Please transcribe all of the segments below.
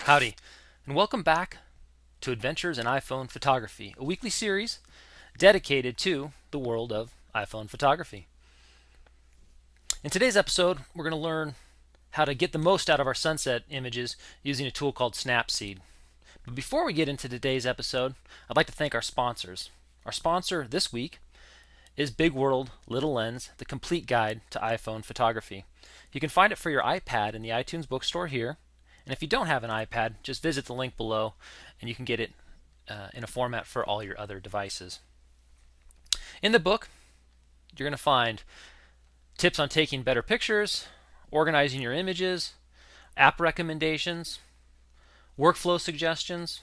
Howdy, and welcome back to Adventures in iPhone Photography, a weekly series dedicated to the world of iPhone photography. In today's episode, we're going to learn how to get the most out of our sunset images using a tool called Snapseed. But before we get into today's episode, I'd like to thank our sponsors. Our sponsor this week is Big World Little Lens, the complete guide to iPhone photography. You can find it for your iPad in the iTunes bookstore here. And if you don't have an iPad, just visit the link below and you can get it in a format for all your other devices. In the book, you're going to find tips on taking better pictures, organizing your images, app recommendations, workflow suggestions,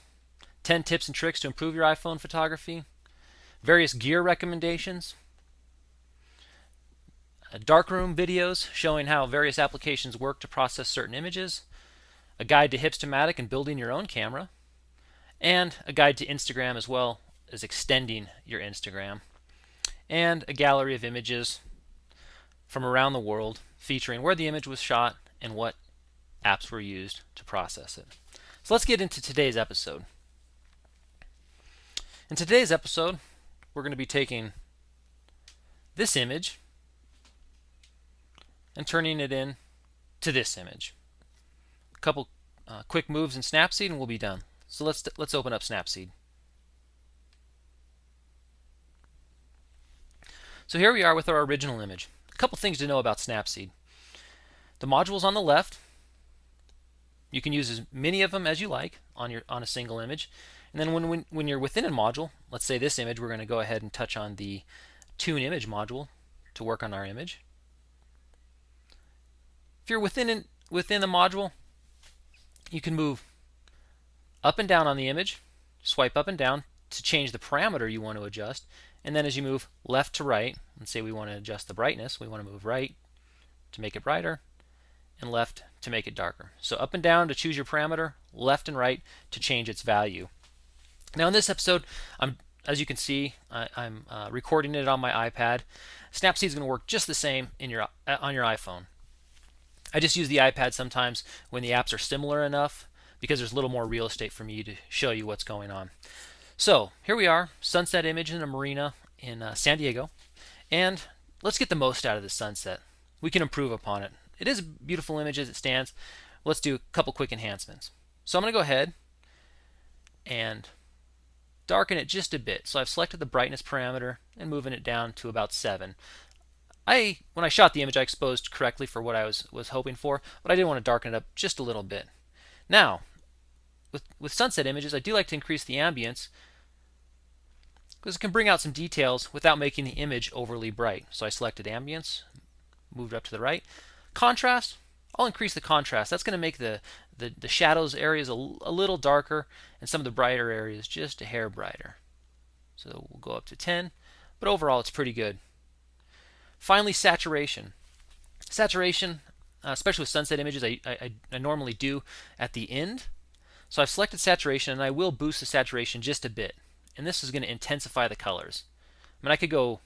10 tips and tricks to improve your iPhone photography, various gear recommendations, Darkroom videos showing how various applications work to process certain images, a guide to Hipstamatic and building your own camera, and a guide to Instagram as well as extending your Instagram, and a gallery of images from around the world featuring where the image was shot and what apps were used to process it. So let's get into today's episode. In today's episode, we're going to be taking this image and turning it in to this image. Couple quick moves in Snapseed and we'll be done. So let's open up Snapseed. So here we are with our original image. A couple things to know about Snapseed. The module's on the left. You can use as many of them as you like on a single image. And then when you're within a module, let's say this image, we're going to go ahead and touch on the Tune Image module to work on our image. If you're within the module, you can move up and down on the image, swipe up and down to change the parameter you want to adjust, and then as you move left to right, let's say we want to adjust the brightness, we want to move right to make it brighter, and left to make it darker. So up and down to choose your parameter, left and right to change its value. Now in this episode, as you can see, I'm recording it on my iPad. Snapseed is going to work just the same on your iPhone. I just use the iPad sometimes when the apps are similar enough because there's a little more real estate for me to show you what's going on. So here we are, sunset image in a marina in San Diego, and let's get the most out of this sunset. We can improve upon it. It is a beautiful image as it stands. Let's do a couple quick enhancements. So I'm going to go ahead and darken it just a bit. So I've selected the brightness parameter and moving it down to about 7. When I shot the image, I exposed correctly for what I was hoping for, but I did want to darken it up just a little bit. Now, with sunset images, I do like to increase the ambience because it can bring out some details without making the image overly bright. So I selected ambience, moved up to the right. Contrast, I'll increase the contrast. That's going to make the shadows areas a little darker and some of the brighter areas just a hair brighter. So we'll go up to 10, but overall it's pretty good. Finally, saturation. Saturation, especially with sunset images, I normally do at the end. So I've selected saturation, and I will boost the saturation just a bit. And this is going to intensify the colors. I mean, I could go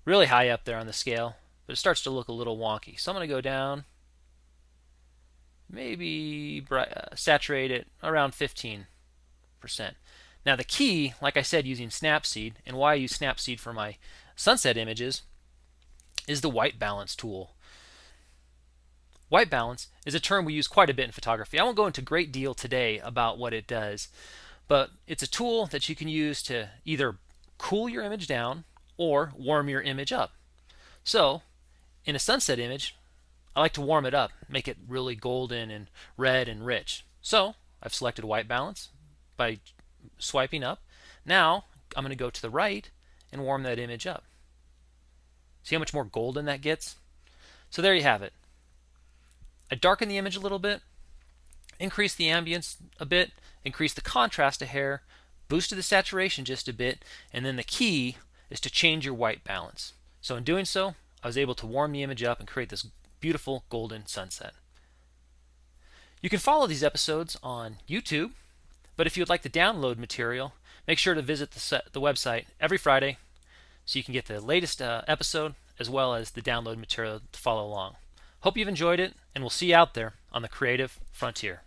really high up there on the scale, but it starts to look a little wonky. So I'm going to go down, maybe saturate it around 15%. Now the key, like I said, using Snapseed, and why I use Snapseed for my sunset images, is the white balance tool. White balance is a term we use quite a bit in photography. I won't go into great deal today about what it does, but it's a tool that you can use to either cool your image down or warm your image up. So in a sunset image, I like to warm it up, make it really golden and red and rich. So I've selected white balance by swiping up. Now I'm going to go to the right and warm that image up. See how much more golden that gets? So there you have it. I darken the image a little bit, increase the ambience a bit, increase the contrast a hair, boosted the saturation just a bit, and then the key is to change your white balance. So in doing so, I was able to warm the image up and create this beautiful golden sunset. You can follow these episodes on YouTube, but if you would like to download material, make sure to visit the website every Friday so you can get the latest episode as well as the download material to follow along. Hope you've enjoyed it, and we'll see you out there on the creative frontier.